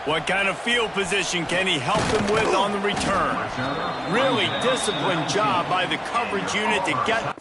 What kind of field position can he help them with on the return? Really disciplined job by the coverage unit to get...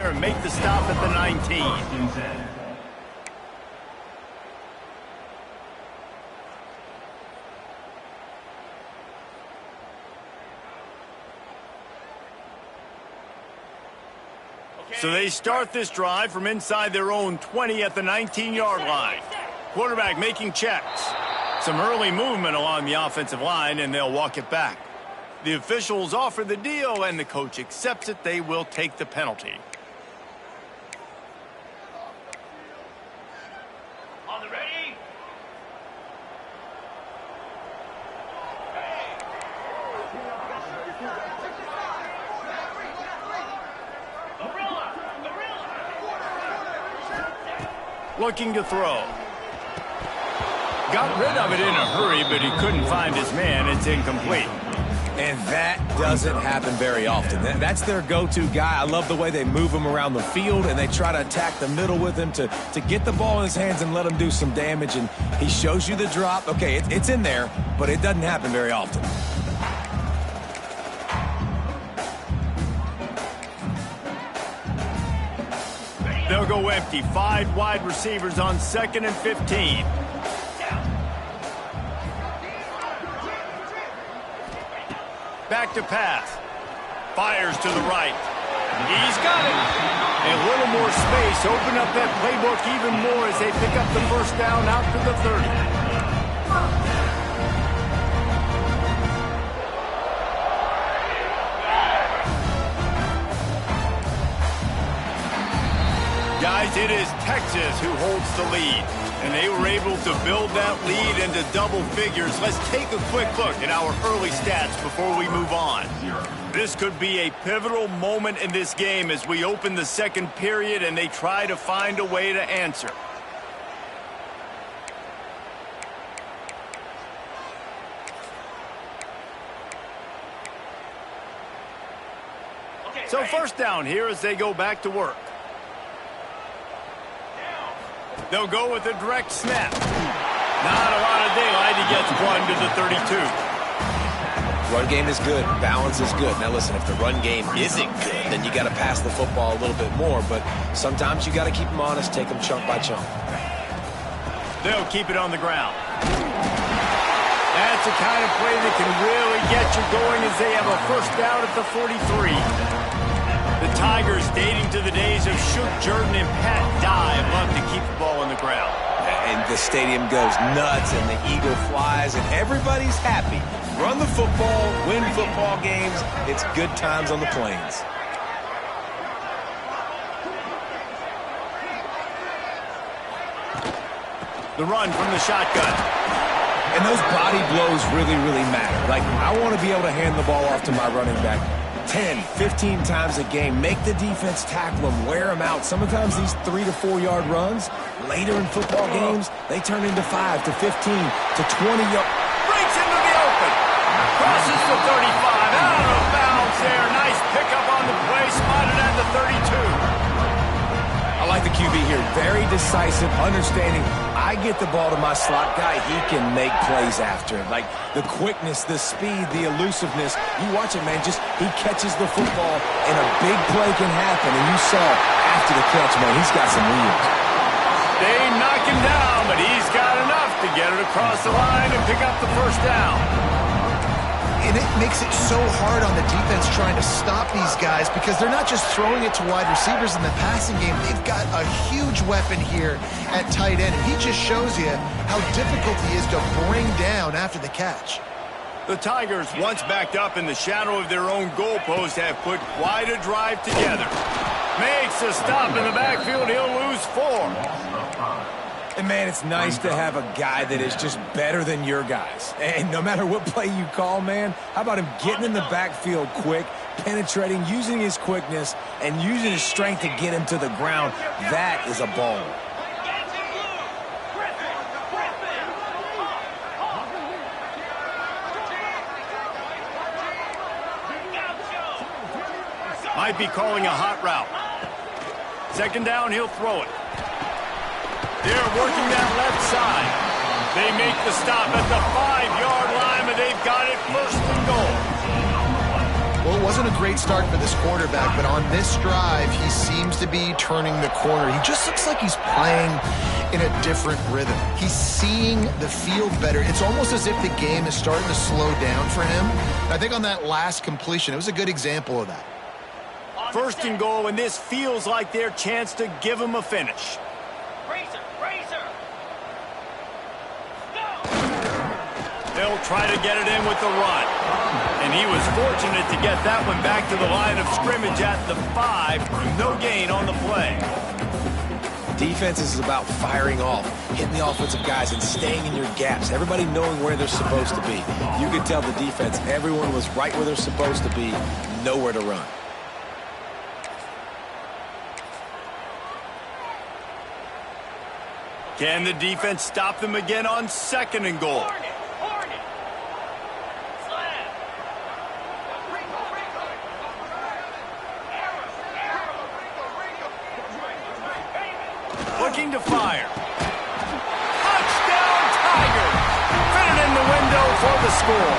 and make the stop at the 19. So they start this drive from inside their own 20 at the 19-yard line. Quarterback making checks. Some early movement along the offensive line, and they'll walk it back. The officials offer the deal, and the coach accepts it. They will take the penalty. On the ready. Looking to throw. Got rid of it in a hurry, but he couldn't find his man. It's incomplete. And that doesn't happen very often. That's their go-to guy. I love the way they move him around the field, and they try to attack the middle with him to get the ball in his hands and let him do some damage. And he shows you the drop. Okay, it's in there, but it doesn't happen very often. They'll go empty. 5 wide receivers on 2nd and 15. Back to pass. Fires to the right. He's got it. A little more space. Open up that playbook even more as they pick up the first down out to the 30. Guys, it is Texas who holds the lead, and they were able to build that lead into double figures. Let's take a quick look at our early stats before we move on. This could be a pivotal moment in this game as we open the second period and they try to find a way to answer. So first down here as they go back to work. They'll go with a direct snap. Not a lot of daylight. He gets one to the 32. Run game is good. Balance is good. Now listen, if the run game isn't good, then you got to pass the football a little bit more. But sometimes you got to keep them honest, take them chunk by chunk. They'll keep it on the ground. That's the kind of play that can really get you going as they have a first down at the 43. The Tigers, dating to the days of Shook Jordan and Pat Dye, love to keep the ball on the ground. And the stadium goes nuts, and the eagle flies, and everybody's happy. Run the football, win football games. It's good times on the plains. The run from the shotgun. And those body blows really, really matter. Like, I want to be able to hand the ball off to my running back 10, 15 times a game. Make the defense tackle them, wear them out. Sometimes these 3 to 4 yard runs, later in football games, they turn into 5 to 15 to 20 yards. Breaks into the open. Crosses the 35. Out of bounds there. Nice pickup on the play. Spotted at the 32. I like the QB here. Very decisive, understanding I I get the ball to my slot guy, he can make plays after it. Like the quickness, the speed, the elusiveness. You watch it, man, just he catches the football and a big play can happen. And you saw after the catch, man, he's got some wheels. They knock him down, but he's got enough to get it across the line and pick up the first down. And it makes it so hard on the defense trying to stop these guys because they're not just throwing it to wide receivers in the passing game. They've got a huge weapon here at tight end, and he just shows you how difficult he is to bring down after the catch. The Tigers, once backed up in the shadow of their own goalpost, have put quite a drive together. Makes a stop in the backfield. He'll lose 4. And, man, it's nice to have a guy that is just better than your guys. And no matter what play you call, man, how about him getting in the backfield quick, penetrating, using his quickness, and using his strength to get him to the ground. That is a ball. Might be calling a hot route. Second down, he'll throw it. They're working that left side. They make the stop at the 5-yard line, but they've got it first and goal. Well, it wasn't a great start for this quarterback, but on this drive, he seems to be turning the corner. He just looks like he's playing in a different rhythm. He's seeing the field better. It's almost as if the game is starting to slow down for him. I think on that last completion, it was a good example of that. First and goal, and this feels like their chance to give him a finish. They'll try to get it in with the run. And he was fortunate to get that one back to the line of scrimmage at the 5. No gain on the play. Defense is about firing off, hitting the offensive guys, and staying in your gaps. Everybody knowing where they're supposed to be. You could tell the defense, everyone was right where they're supposed to be, nowhere to run. Can the defense stop them again on second and goal? Looking to fire. Touchdown, Tigers! Fitted in the window for the score.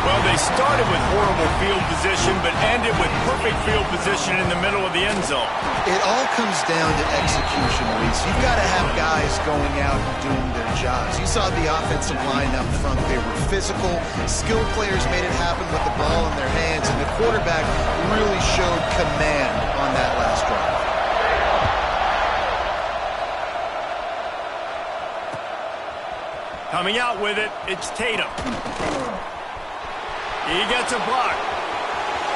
Well, they started with horrible field position, but ended with perfect field position in the middle of the end zone. It all comes down to execution, Reese. You've got to have guys going out and doing their jobs. You saw the offensive line up front. They were physical. Skilled players made it happen with the ball in their hands, and the quarterback really showed command on that last drive. Coming out with it, it's Tatum. He gets a block.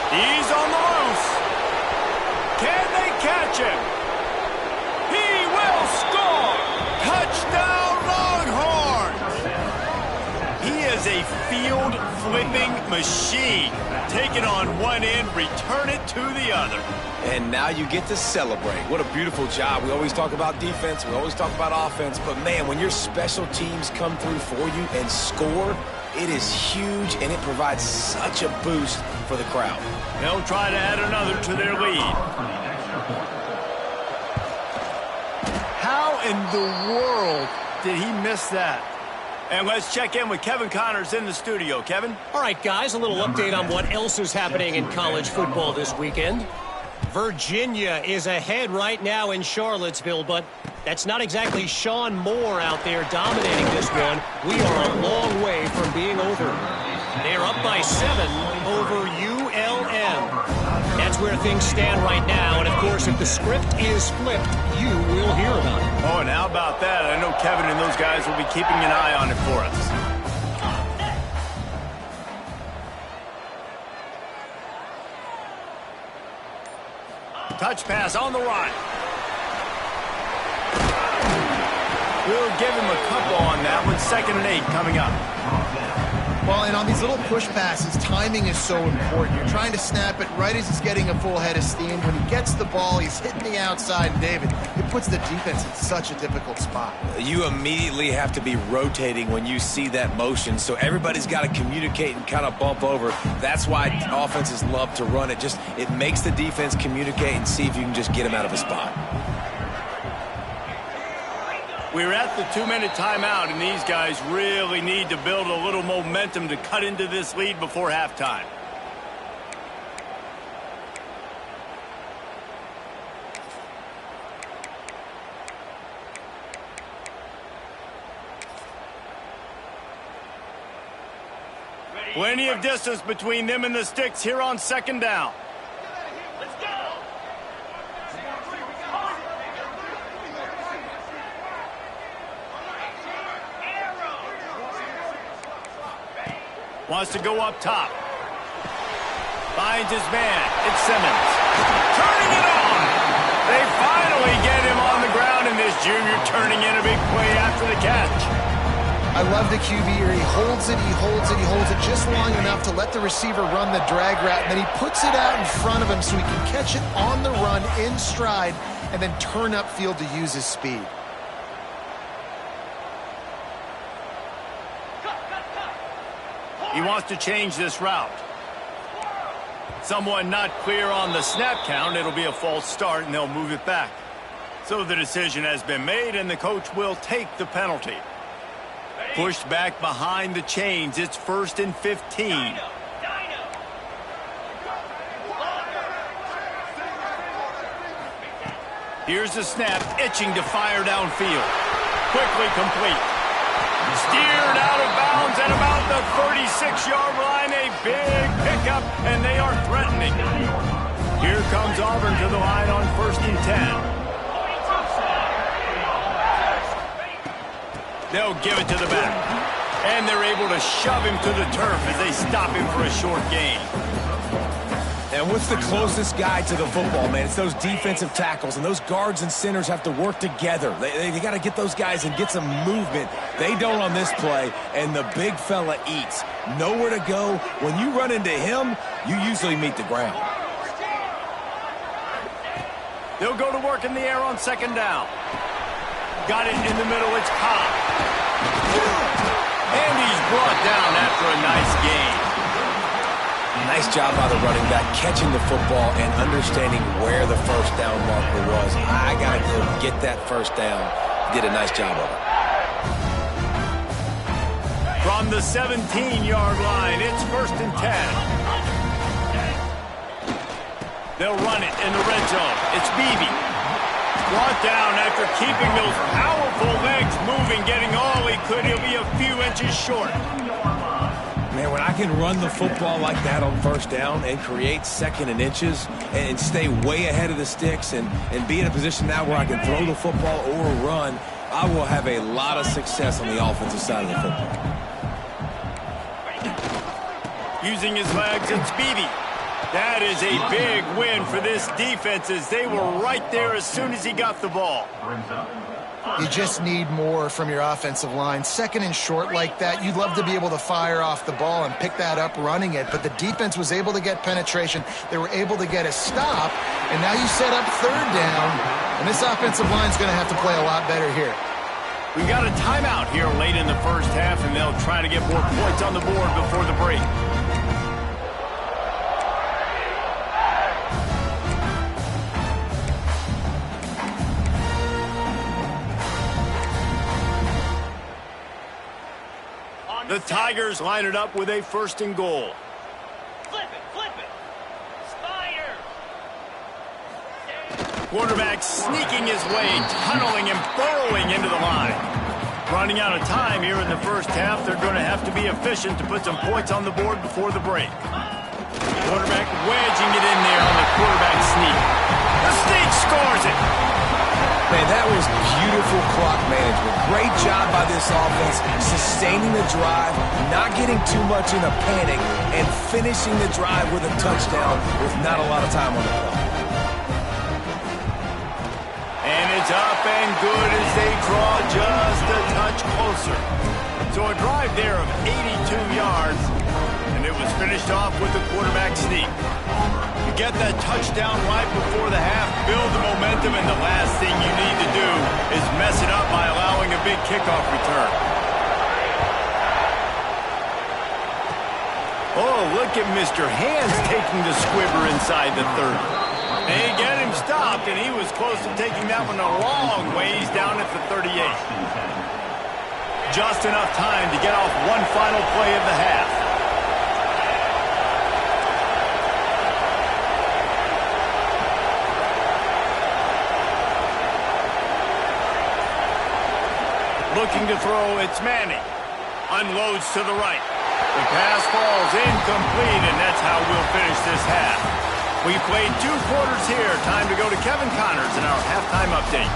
He's on the loose. Can they catch him? He will score! Touchdown, Longhorns! He is a field-flipping machine. Take it on one end, return it to the other. And now you get to celebrate. What a beautiful job. We always talk about defense. We always talk about offense. But, man, when your special teams come through for you and score, it is huge, and it provides such a boost for the crowd. They'll try to add another to their lead. How in the world did he miss that? And let's check in with Kevin Connors in the studio. Kevin? All right, guys, a little update on what else is happening in college football this weekend. Virginia is ahead right now in Charlottesville, but that's not exactly Sean Moore out there dominating this one. We are a long way from being over. They're up by 7 over ULM. That's where things stand right now, and of course, if the script is flipped, you will hear about it. Oh, and how about that? I know Kevin and those guys will be keeping an eye on it for us. Touch pass on the run. We'll give him a couple on that one. 2nd and 8 coming up. Well, and on these little push passes, timing is so important. You're trying to snap it right as he's getting a full head of steam. When he gets the ball, he's hitting the outside. And David, it puts the defense in such a difficult spot. You immediately have to be rotating when you see that motion, so everybody's got to communicate and kind of bump over. That's why offenses love to run it. It makes the defense communicate and see if you can just get him out of a spot. We're at the 2-minute timeout, and these guys really need to build a little momentum to cut into this lead before halftime. Plenty of distance between them and the sticks here on second down. Wants to go up top. Finds his man. It's Simmons. Turning it on. They finally get him on the ground, and this junior turning in a big play after the catch. I love the QB here. He holds it, he holds it, he holds it just long enough to let the receiver run the drag route, and then he puts it out in front of him so he can catch it on the run in stride and then turn upfield to use his speed. He wants to change this route. Someone not clear on the snap count. It'll be a false start, and they'll move it back. So the decision has been made, and the coach will take the penalty. Pushed back behind the chains. It's 1st and 15. Here's the snap, itching to fire downfield. Quickly complete. Steered out of bounds at about the 36-yard line. A big pickup, and they are threatening. Here comes Auburn to the line on 1st and 10. They'll give it to the back. And they're able to shove him to the turf as they stop him for a short gain. And what's the closest guy to the football, man? It's those defensive tackles, and those guards and centers have to work together. They got to get those guys and get some movement. They don't on this play, and the big fella eats. Nowhere to go. When you run into him, you usually meet the ground. They'll go to work in the air on 2nd down. Got it in the middle, it's Cobb. And he's brought down after a nice gain. Nice job by the running back, catching the football and understanding where the first down marker was. I got to go get that first down. Did a nice job of it. From the 17-yard line, it's 1st and 10. They'll run it in the red zone. It's Beebe. Brought down after keeping those powerful legs moving, getting all he could. He'll be a few inches short. Man, when I can run the football like that on 1st down and create 2nd and inches and stay way ahead of the sticks and be in a position now where I can throw the football or run, I will have a lot of success on the offensive side of the football. Using his legs, it's Beebe. That is a big win for this defense as they were right there as soon as he got the ball. You just need more from your offensive line. 2nd and short like that, you'd love to be able to fire off the ball and pick that up running it, but the defense was able to get penetration. They were able to get a stop, and now you set up 3rd down, and this offensive line's going to have to play a lot better here. We got a timeout here late in the first half, and they'll try to get more points on the board before the break. The Tigers line it up with a 1st and goal. Flip it. Spider. Quarterback sneaking his way, tunneling and burrowing into the line. Running out of time here in the first half. They're going to have to be efficient to put some points on the board before the break. Quarterback wedging it in there on the quarterback sneak. The sneak scores it. Man, that was beautiful clock management. Great job by this offense, sustaining the drive, not getting too much in a panic, and finishing the drive with a touchdown with not a lot of time on the clock. And it's up and good as they draw just a touch closer. So a drive there of 82 yards, and it was finished off with the quarterback sneak. You get that touchdown right before the half, build the momentum, and the last thing you need to do is mess it up by allowing a big kickoff return. Oh, look at Mr. Hands taking the squibber inside the 30. They get him stopped, and he was close to taking that one a long ways down at the 38. Just enough time to get off one final play of the half. Looking to throw, it's Manning. Unloads to the right. The pass falls incomplete, and that's how we'll finish this half. We played 2 quarters here. Time to go to Kevin Connors in our halftime update.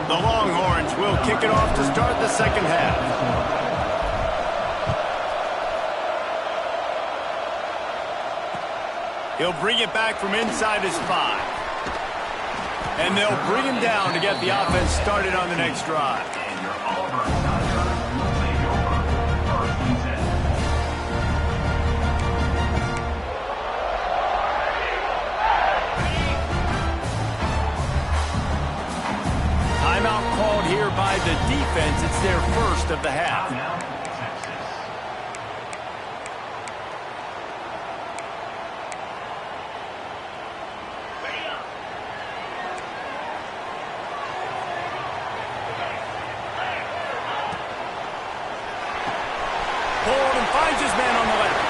The Longhorns will kick it off to start the second half. He'll bring it back from inside his 5. And they'll bring him down to get the offense started on the next drive. Timeout called here by the defense. It's their first of the half. Finds his man on the left.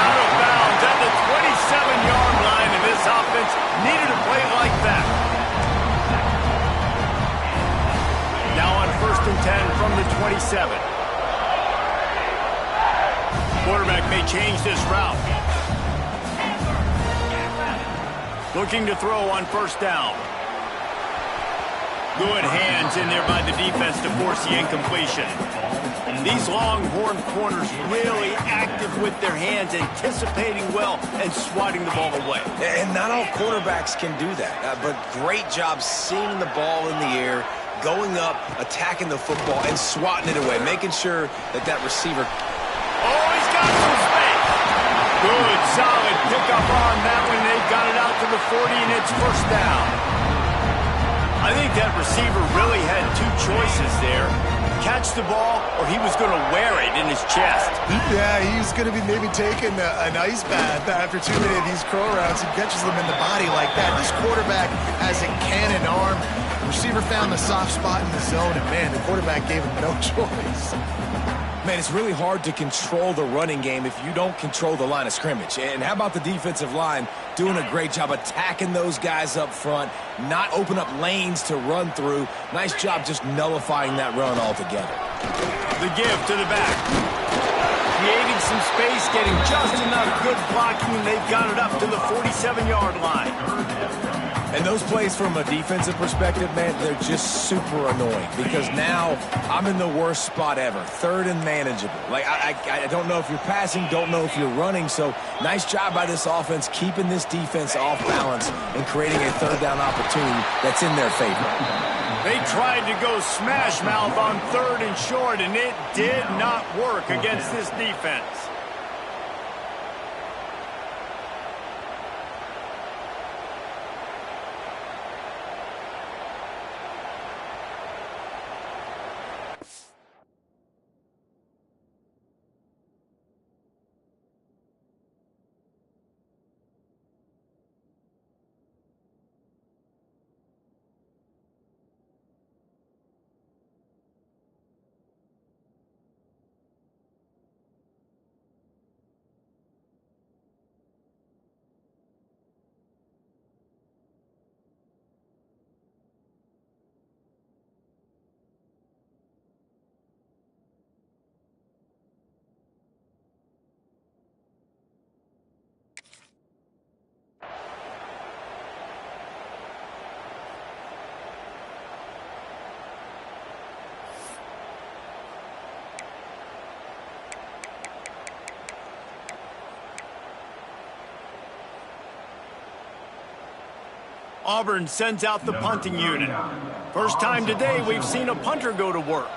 Out of bounds at the 27-yard line, and this offense needed a play like that. Now on 1st and 10 from the 27. Quarterback may change this route. Looking to throw on 1st down. Good hands in there by the defense to force the incompletion. These Longhorn corners really active with their hands, anticipating well and swatting the ball away. And not all quarterbacks can do that, but great job seeing the ball in the air, going up, attacking the football, and swatting it away, making sure that that receiver... Oh, he's got some space. Good, solid pickup on that one. They got it out to the 40, and it's 1st down. I think that receiver really had 2 choices there. Catch the ball, or he was going to wear it in his chest. Yeah, he's going to be maybe taking an ice bath after too many of these crow routes. He catches them in the body like that. This quarterback has a cannon arm. The receiver found the soft spot in the zone, and man, the quarterback gave him no choice. Man, it's really hard to control the running game if you don't control the line of scrimmage. And how about the defensive line doing a great job attacking those guys up front, not open up lanes to run through. Nice job just nullifying that run altogether. The give to the back. Creating some space, getting just enough good blocking, and they've got it up to the 47-yard line. And those plays from a defensive perspective, man, they're just super annoying because now I'm in the worst spot ever, 3rd and manageable. Like, I don't know if you're passing, don't know if you're running, so nice job by this offense keeping this defense off balance and creating a 3rd down opportunity that's in their favor. They tried to go smash mouth on 3rd and short, and it did not work against this defense. Auburn sends out the punting unit. First time today we've seen a punter go to work.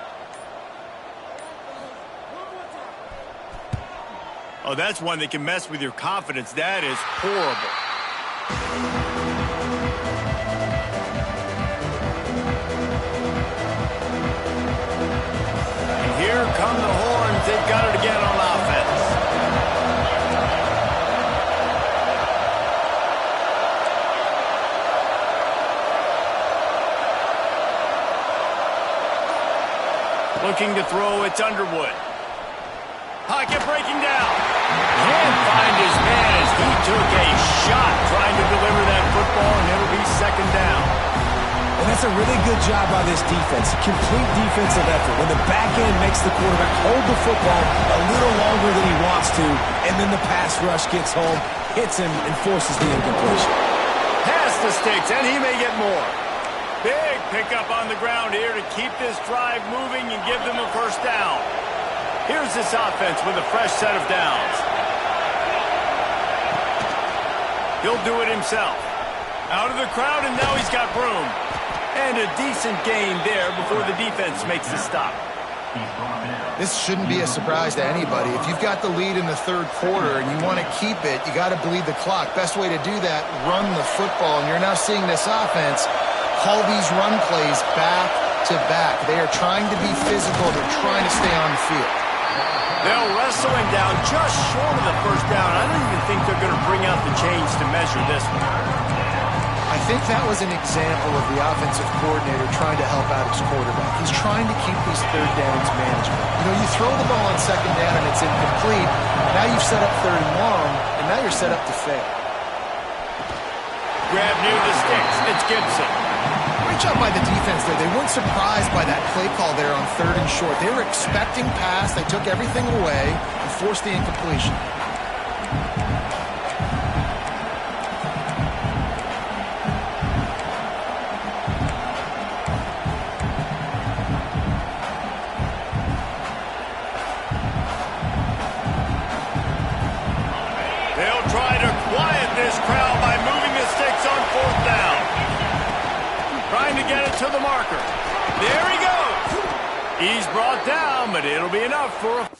Oh, that's one that can mess with your confidence. That is horrible. And here come the horns. They've got it again on offense. Looking to throw, it's Underwood. Pocket breaking down. Can't find his man as he took a shot trying to deliver that football, and it'll be second down. And that's a really good job by this defense. Complete defensive effort. When the back end makes the quarterback hold the football a little longer than he wants to, and then the pass rush gets home, hits him, and forces the incompletion. Pass the sticks, and he may get more. Big pickup on the ground here to keep this drive moving and give them a first down. Here's this offense with a fresh set of downs. He'll do it himself. Out of the crowd, and now he's got room. And a decent gain there before the defense makes the stop. This shouldn't be a surprise to anybody. If you've got the lead in the third quarter and you want to keep it, you got to bleed the clock. Best way to do that, run the football. And you're now seeing this offense call these run plays back to back. They are trying to be physical. They're trying to stay on the field. They'll wrestle him down just short of the first down. I don't even think they're going to bring out the chains to measure this one. I think that was an example of the offensive coordinator trying to help out his quarterback. He's trying to keep these third downs manageable. You know, you throw the ball on second down and it's incomplete. Now you've set up third and long, and now you're set up to fail. Grab near the sticks. It's Gibson. Great job by the defense there. They weren't surprised by that play call there on third and short. They were expecting pass. They took everything away and forced the incompletion. They'll try to quiet this crowd by moving the sticks on fourth down. Trying to get it to the marker. There he goes. He's brought down, but it'll be enough for a...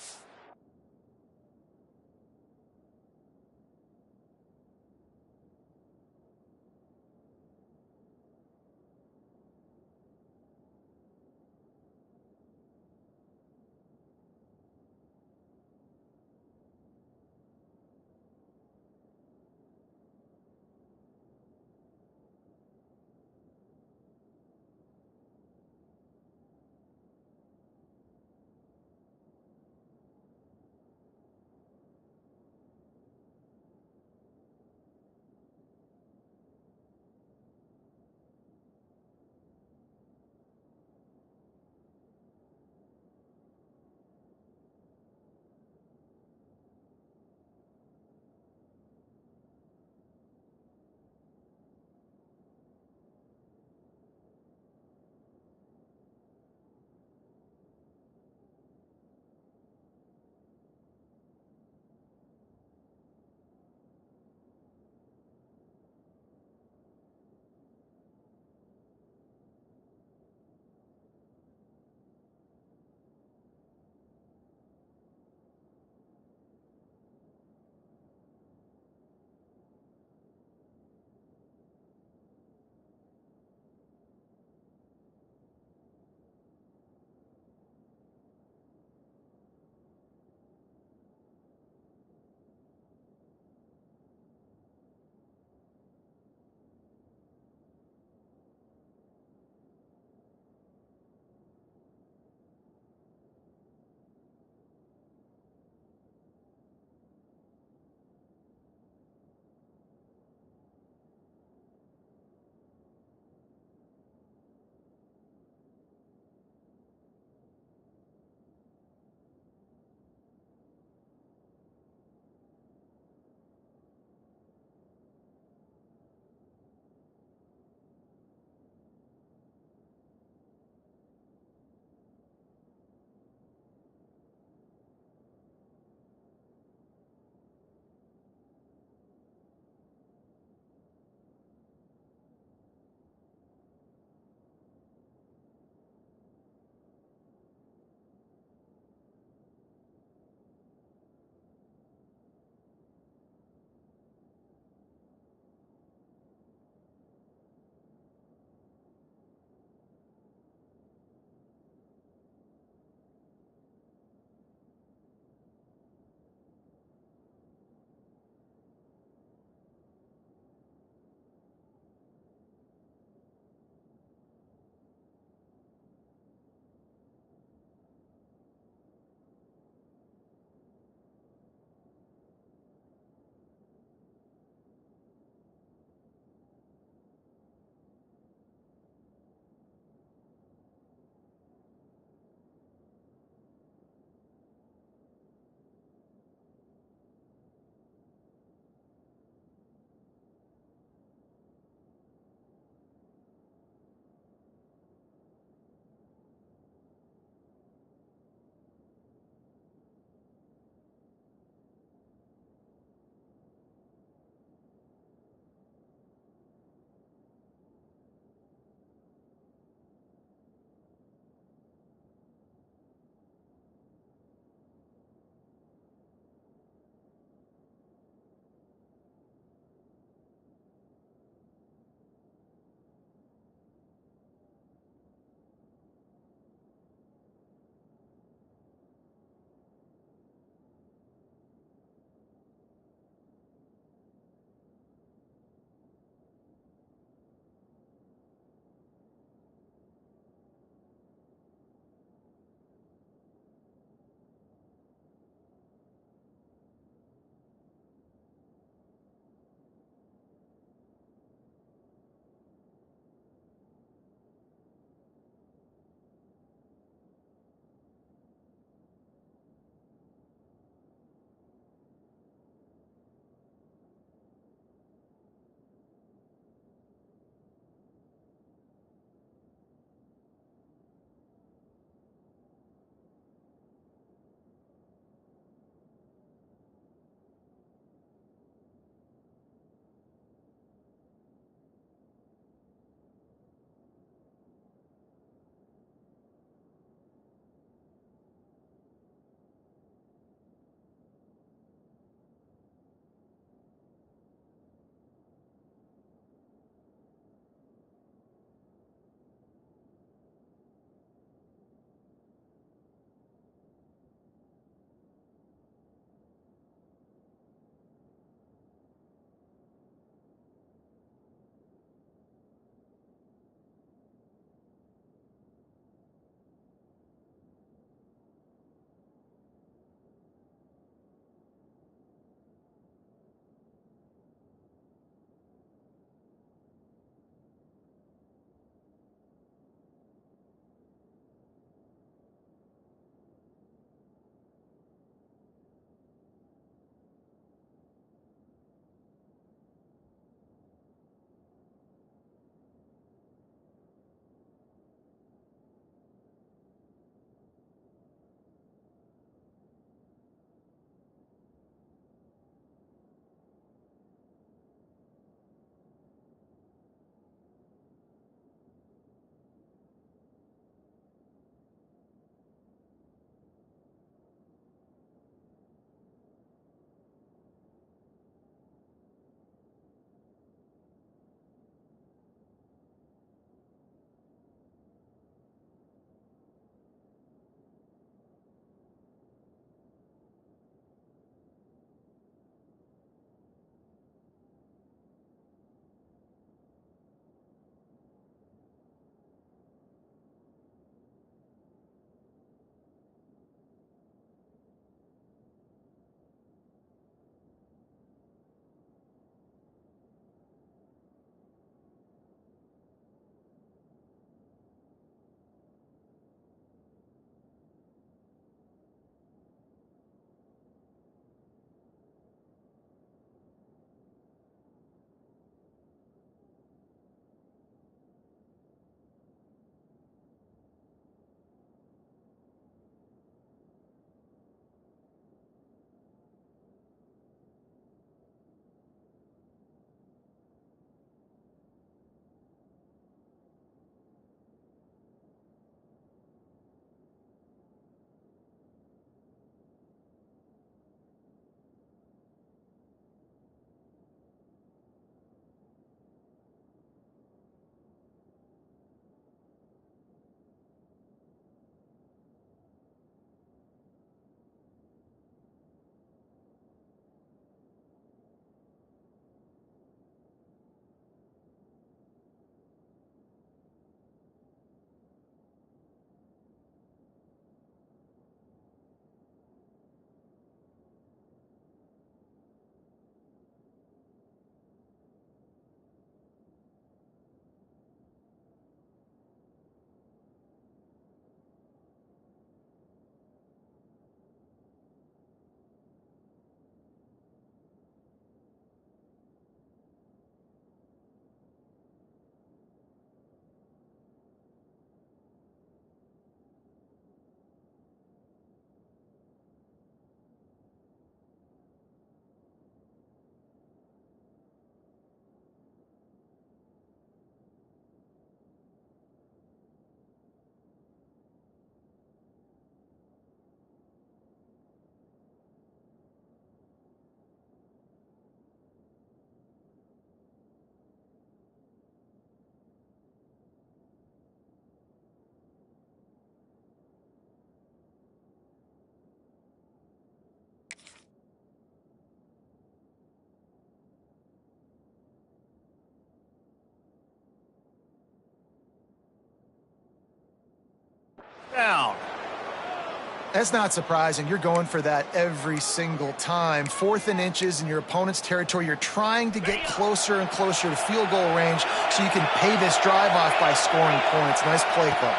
That's not surprising. You're going for that every single time. 4th and inches in your opponent's territory. You're trying to get closer and closer to field goal range so you can pay this drive off by scoring points. Nice play call.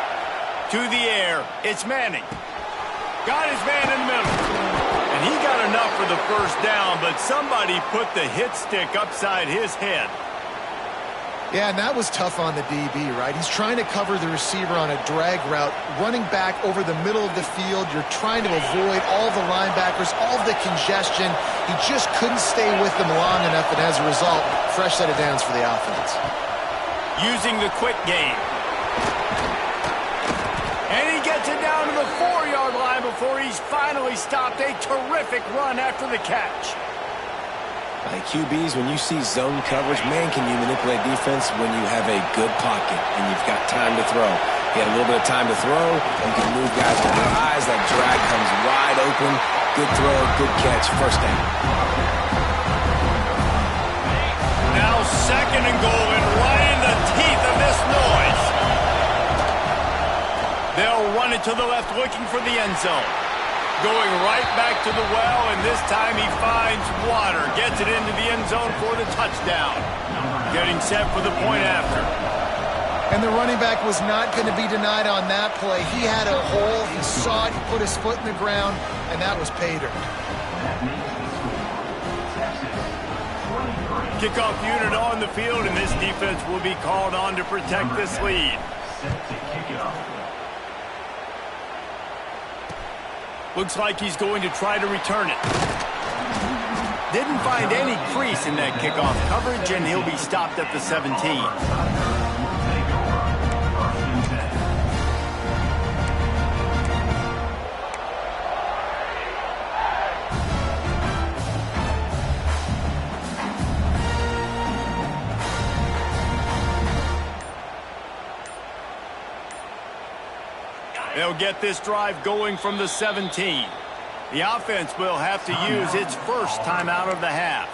To the air, it's Manning. Got his man in the middle. And he got enough for the first down, but somebody put the hit stick upside his head. Yeah, and that was tough on the DB, right? He's trying to cover the receiver on a drag route, running back over the middle of the field. You're trying to avoid all the linebackers, all the congestion. He just couldn't stay with them long enough, and as a result, fresh set of downs for the offense. Using the quick game. And he gets it down to the 4-yard line before he's finally stopped. A terrific run after the catch. Like QBs, when you see zone coverage, man, can you manipulate defense when you have a good pocket and you've got time to throw. You had a little bit of time to throw, you can move guys with your eyes. That drag comes wide open. Good throw, good catch, first down. Now 2nd and goal, and right in the teeth of this noise. They'll run it to the left, looking for the end zone. Going right back to the well, and this time he finds water. Gets it into the end zone for the touchdown. Getting set for the point after. And the running back was not going to be denied on that play. He had a hole, he saw it, he put his foot in the ground, and that was pay dirt. Kickoff unit on the field, and this defense will be called on to protect this lead. Looks like he's going to try to return it. Didn't find any crease in that kickoff coverage, and he'll be stopped at the 17. They'll get this drive going from the 17. The offense will have to use its first timeout of the half.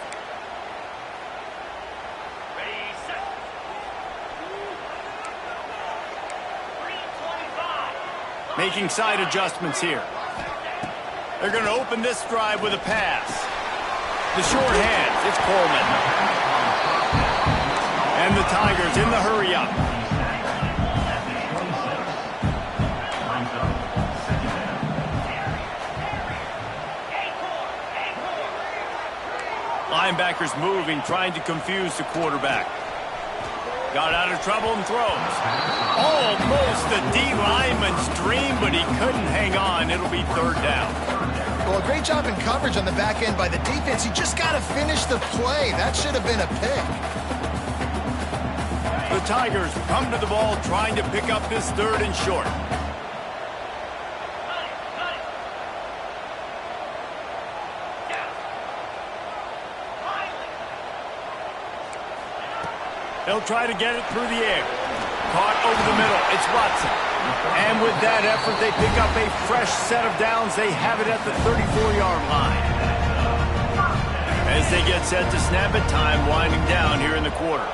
Ready, set. 3:25. Making side adjustments here. They're going to open this drive with a pass. The short hands, it's Coleman. And the Tigers in the hurry-up. Linebackers moving, trying to confuse the quarterback. Got out of trouble and throws. Almost the D-lineman's dream, but he couldn't hang on. It'll be 3rd down. Well, a great job in coverage on the back end by the defense. You just got to finish the play. That should have been a pick. The Tigers come to the ball, trying to pick up this 3rd and short. They'll try to get it through the air. Caught over the middle. It's Watson. And with that effort, they pick up a fresh set of downs. They have it at the 34-yard line. As they get set to snap it, time winding down here in the quarter.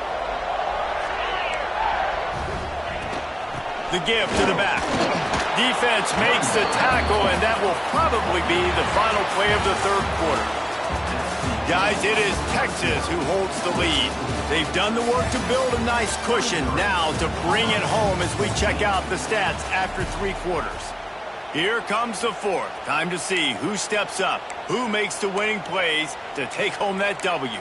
The give to the back. Defense makes the tackle, and that will probably be the final play of the 3rd quarter. Guys, it is Texas who holds the lead. They've done the work to build a nice cushion. Now to bring it home as we check out the stats after 3 quarters. Here comes the 4th. Time to see who steps up, who makes the winning plays to take home that W.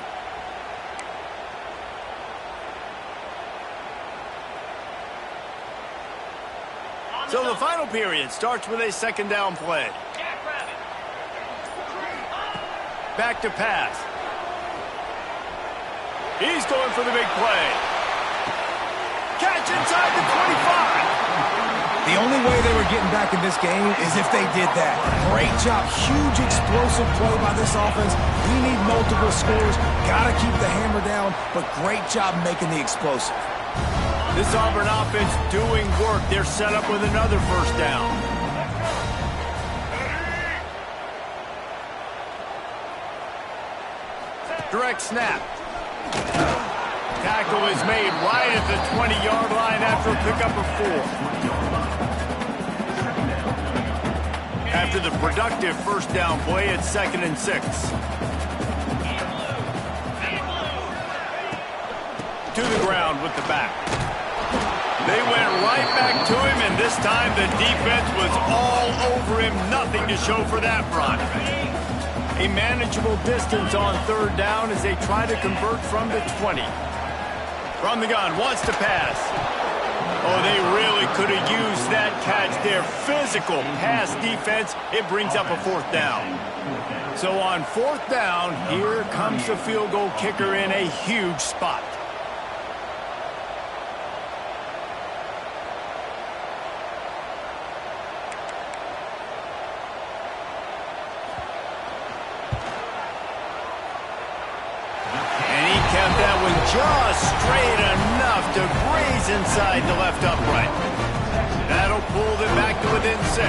So the final period starts with a 2nd down play. Back to pass. He's going for the big play. Catch inside the 25. The only way they were getting back in this game is if they did that. Great job. Huge explosive play by this offense. We need multiple scores. Got to keep the hammer down, but great job making the explosive. This Auburn offense doing work. They're set up with another 1st down. Direct snap. Tackle is made right at the 20-yard line after a pickup of 4. after the productive first down play at 2nd and 6. To the ground with the back. They went right back to him, and this time the defense was all over him. Nothing to show for that run. A manageable distance on 3rd down as they try to convert from the 20. From the gun, wants to pass. Oh, they really could have used that catch there. Physical pass defense. It brings up a 4th down. So on 4th down, here comes the field goal kicker in a huge spot. Just straight enough to graze inside the left upright. That'll pull them back to within 6.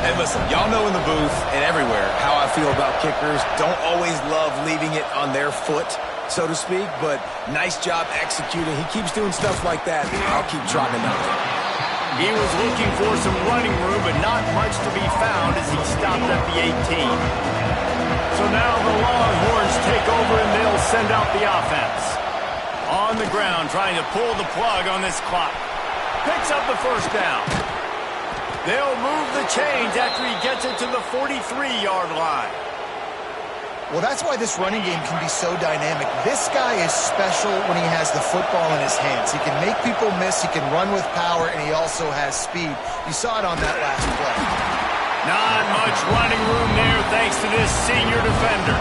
And listen, y'all know in the booth and everywhere how I feel about kickers. Don't always love leaving it on their foot, so to speak, but nice job executing. He keeps doing stuff like that. I'll keep trotting him out there. He was looking for some running room, but not much to be found as he stopped at the 18. So now the Longhorns take over and they'll send out the offense. On the ground, trying to pull the plug on this clock. Picks up the first down. They'll move the chains after he gets it to the 43-yard line. Well, that's why this running game can be so dynamic. This guy is special when he has the football in his hands. He can make people miss, he can run with power, and he also has speed. You saw it on that last play. Not much running room there thanks to this senior defender.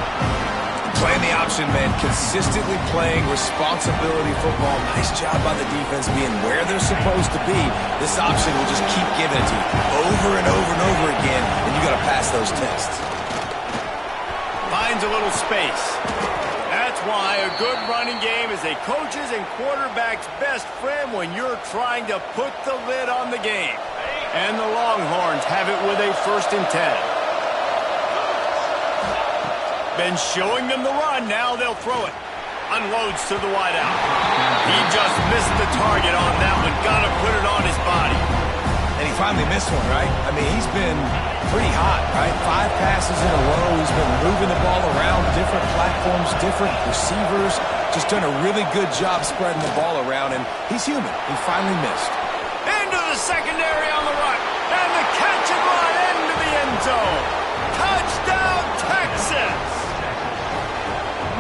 Playing the option, man. Consistently playing responsibility football. Nice job by the defense being where they're supposed to be. This option will just keep giving it to you over and over and over again, and you got to pass those tests. Finds a little space. That's why a good running game is a coach's and quarterback's best friend when you're trying to put the lid on the game. And the Longhorns have it with a 1st and 10. Been showing them the run. Now they'll throw it. Unloads to the wideout. He just missed the target on that one. Got to put it on his body. And he finally missed one, right? I mean, he's been pretty hot, right? 5 passes in a row. He's been moving the ball around, different platforms, different receivers. Just done a really good job spreading the ball around, and he's human. He finally missed. Into the secondary on the run. And the catch and run into the end zone. Touchdown, Texas!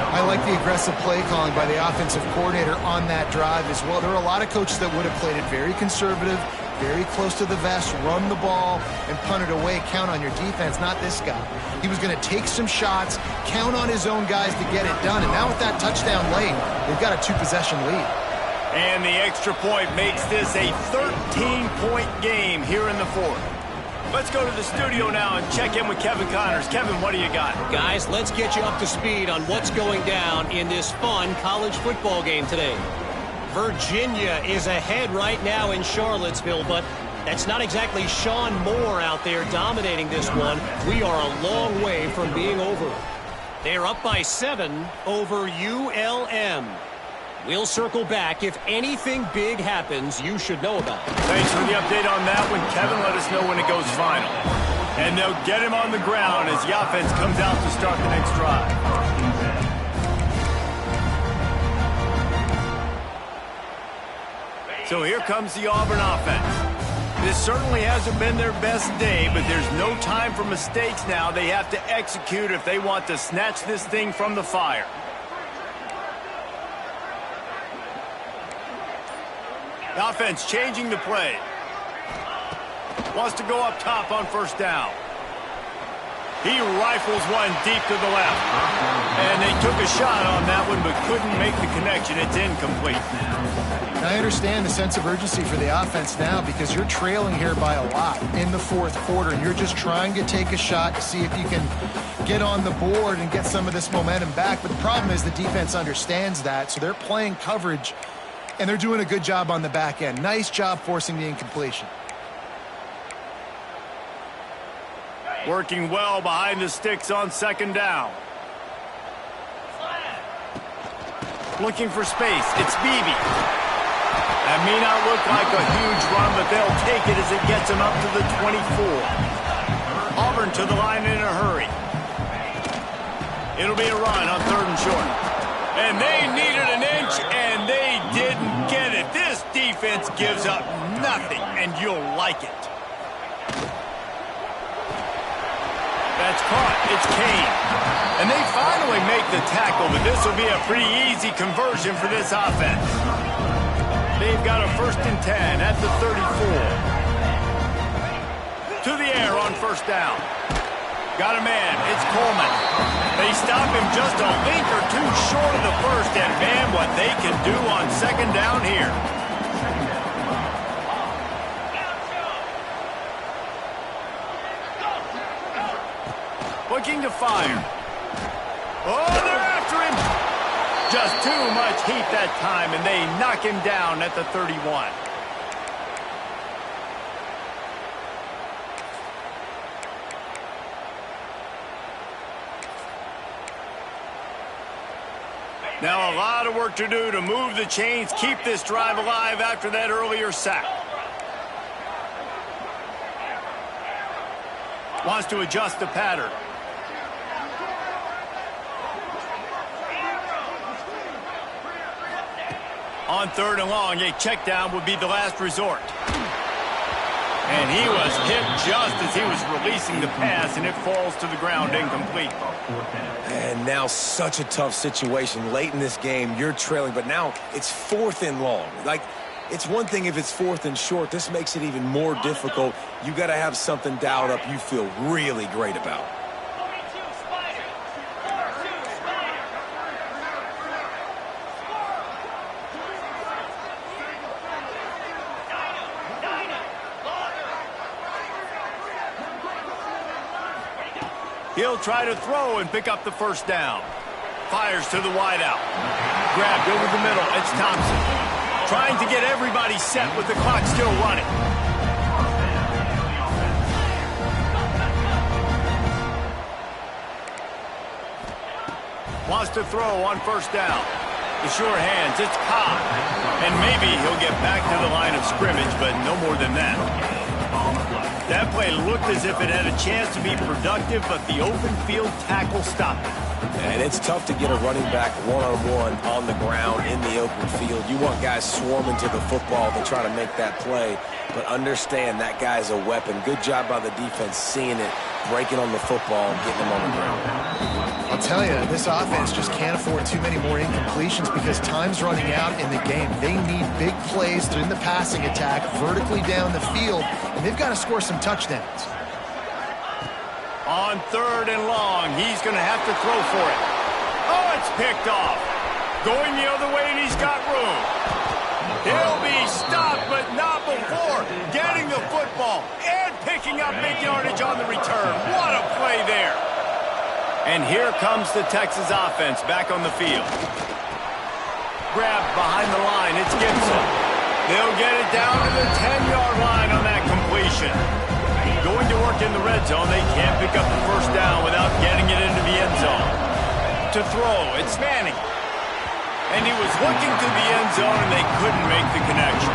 I like the aggressive play calling by the offensive coordinator on that drive as well. There are a lot of coaches that would have played it very conservative, very close to the vest, run the ball, and punt it away, count on your defense. Not this guy. He was going to take some shots, count on his own guys to get it done, and now with that touchdown late, they've got a 2-possession lead. And the extra point makes this a 13-point game here in the 4th. Let's go to the studio now and check in with Kevin Connors. Kevin, what do you got? Guys, let's get you up to speed on what's going down in this fun college football game today. Virginia is ahead right now in Charlottesville, but that's not exactly Sean Moore out there dominating this one. We are a long way from being over. They're up by 7 over ULM. We'll circle back. If anything big happens, you should know about it. Thanks for the update on that one, Kevin. Let us know when it goes final. And they'll get him on the ground as the offense comes out to start the next drive. So here comes the Auburn offense. This certainly hasn't been their best day, but there's no time for mistakes now. They have to execute if they want to snatch this thing from the fire. The offense changing the play. Wants to go up top on 1st down. He rifles one deep to the left. And they took a shot on that one but couldn't make the connection. It's incomplete. I understand the sense of urgency for the offense now because you're trailing here by a lot in the 4th quarter, and you're just trying to take a shot to see if you can get on the board and get some of this momentum back. But the problem is the defense understands that, so they're playing coverage. And they're doing a good job on the back end. Nice job forcing the incompletion. Working well behind the sticks on 2nd down. Looking for space. It's Beebe. That may not look like a huge run, but they'll take it as it gets him up to the 24. stubborn to the line in a hurry. It'll be a run on 3rd and short. And they needed an inch, and they didn't get it. This defense gives up nothing, and you'll like it. That's caught. It's Kane. And they finally make the tackle, but this will be a pretty easy conversion for this offense. They've got a 1st and 10 at the 34. To the air on 1st down. Got a man. It's Coleman. They stop him just a link or two short of the 1st, and man, what they can do on 2nd down here. Looking to fire. Oh, they're after him. Just too much heat that time, and they knock him down at the 31. Now a lot of work to do to move the chains, keep this drive alive after that earlier sack. Wants to adjust the pattern. On 3rd and long, a check down would be the last resort. And he was hit just as he was releasing the pass, and it falls to the ground incomplete. And now such a tough situation. Late in this game, you're trailing, but now it's 4th and long. Like, it's one thing if it's 4th and short. This makes it even more difficult. You got to have something dialed up you feel really great about. He'll try to throw and pick up the 1st down. Fires to the wideout. Grabbed over the middle. It's Thompson. Trying to get everybody set with the clock still running. Wants to throw on 1st down. The sure hands. It's Cobb. And maybe he'll get back to the line of scrimmage, but no more than that. That play looked as if it had a chance to be productive, but the open field tackle stopped it. And it's tough to get a running back one-on-one on the ground in the open field. You want guys swarming to the football to try to make that play, but understand that guy's a weapon. Good job by the defense seeing it, breaking on the football, and getting him on the ground. I'll tell you, this offense just can't afford too many more incompletions because time's running out in the game. They need big plays in the passing attack, vertically down the field, and they've got to score some touchdowns. On 3rd and long, he's going to have to throw for it. Oh, it's picked off. Going the other way, and he's got room. He'll be stopped, but not before getting the football and picking up big yardage on the return. What a play there. And here comes the Texas offense back on the field. Grabbed behind the line, it's Gibson. They'll get it down to the 10-yard line on that completion. Going to work in the red zone, they can't pick up the 1st down without getting it into the end zone. To throw, it's Manning. And he was looking to the end zone, and they couldn't make the connection.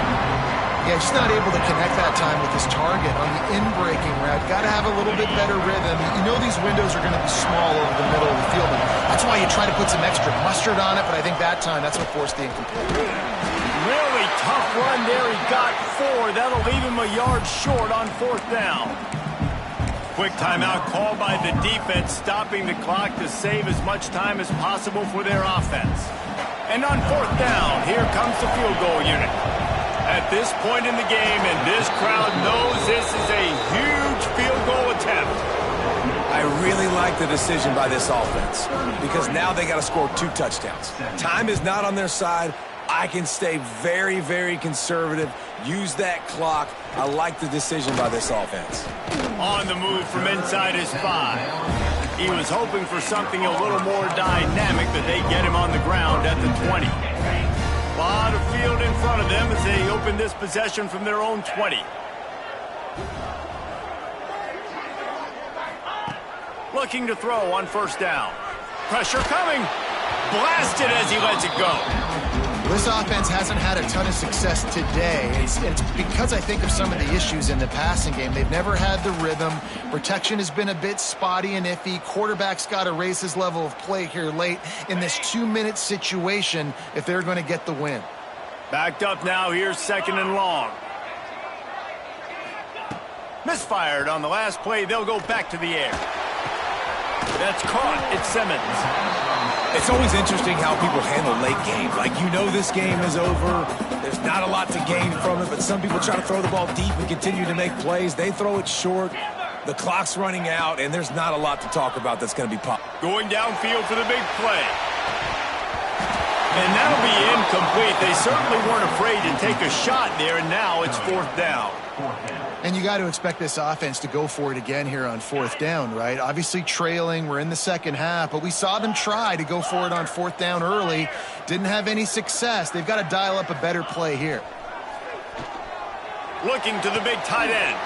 Yeah, just not able to connect that time with his target on the in-breaking route. Got to have a little bit better rhythm. You know these windows are going to be small over the middle of the field. And that's why you try to put some extra mustard on it, but I think that time that's what forced the incomplete. Really tough run there. He got 4. That'll leave him a yard short on 4th down. Quick timeout called by the defense, stopping the clock to save as much time as possible for their offense. And on 4th down, here comes the field goal unit. At this point in the game, and this crowd knows this is a huge field goal attempt. I really like the decision by this offense because now they got to score 2 touchdowns. Time is not on their side. I can stay very, very conservative, use that clock. I like the decision by this offense. On the move from inside his 5. He was hoping for something a little more dynamic, but they get him on the ground at the 20. A lot of field in front of them as they open this possession from their own 20. Looking to throw on 1st down. Pressure coming. Blasted as he lets it go. This offense hasn't had a ton of success today. It's because I think of some of the issues in the passing game. They've never had the rhythm. Protection has been a bit spotty and iffy. Quarterback's got to raise his level of play here late in this 2-minute situation if they're going to get the win. Backed up now. Here's 2nd and long. Misfired on the last play. They'll go back to the air. That's caught. It's Simmons. It's always interesting how people handle late game. Like, you know this game is over. There's not a lot to gain from it, but some people try to throw the ball deep and continue to make plays. They throw it short. The clock's running out, and there's not a lot to talk about that's going to be pop. Going downfield for the big play. And that'll be incomplete. They certainly weren't afraid to take a shot there, and now it's 4th down. And you got to expect this offense to go for it again here on 4th down, right? Obviously trailing. We're in the second half, but we saw them try to go for it on 4th down early. Didn't have any success. They've got to dial up a better play here. Looking to the big tight end.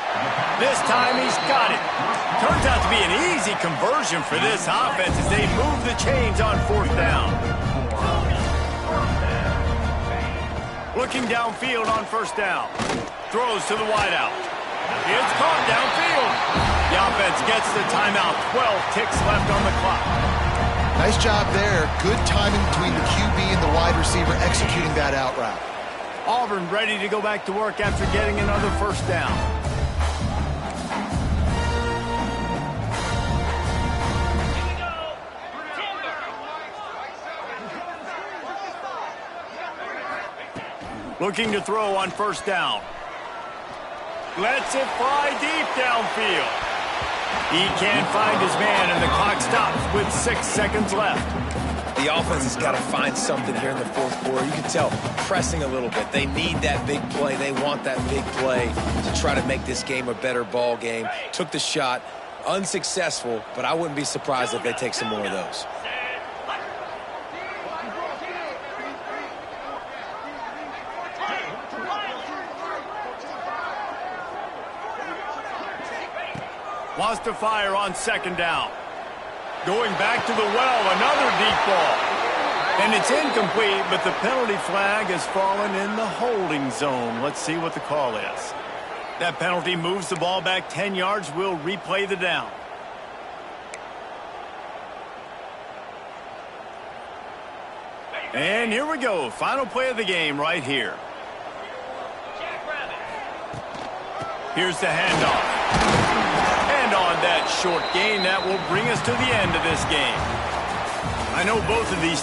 This time he's got it. Turns out to be an easy conversion for this offense as they move the chains on 4th down. Looking downfield on 1st down. Throws to the wideout. It's caught downfield. The offense gets the timeout. 12 ticks left on the clock. Nice job there. Good timing between the QB and the wide receiver executing that out route. Auburn ready to go back to work after getting another 1st down. Looking to throw on 1st down. Lets it fly deep downfield. He can't find his man, and the clock stops with 6 seconds left. The offense has got to find something here in the 4th quarter. You can tell, pressing a little bit. They need that big play. They want that big play to try to make this game a better ball game. Took the shot, unsuccessful, but I wouldn't be surprised if they take some more of those. Wants to fire on 2nd down. Going back to the well, another deep ball. And it's incomplete, but the penalty flag has fallen in the holding zone. Let's see what the call is. That penalty moves the ball back 10 yards. We'll replay the down. And here we go. Final play of the game right here. Here's the handoff. And on that short gain, that will bring us to the end of this game. I know both of these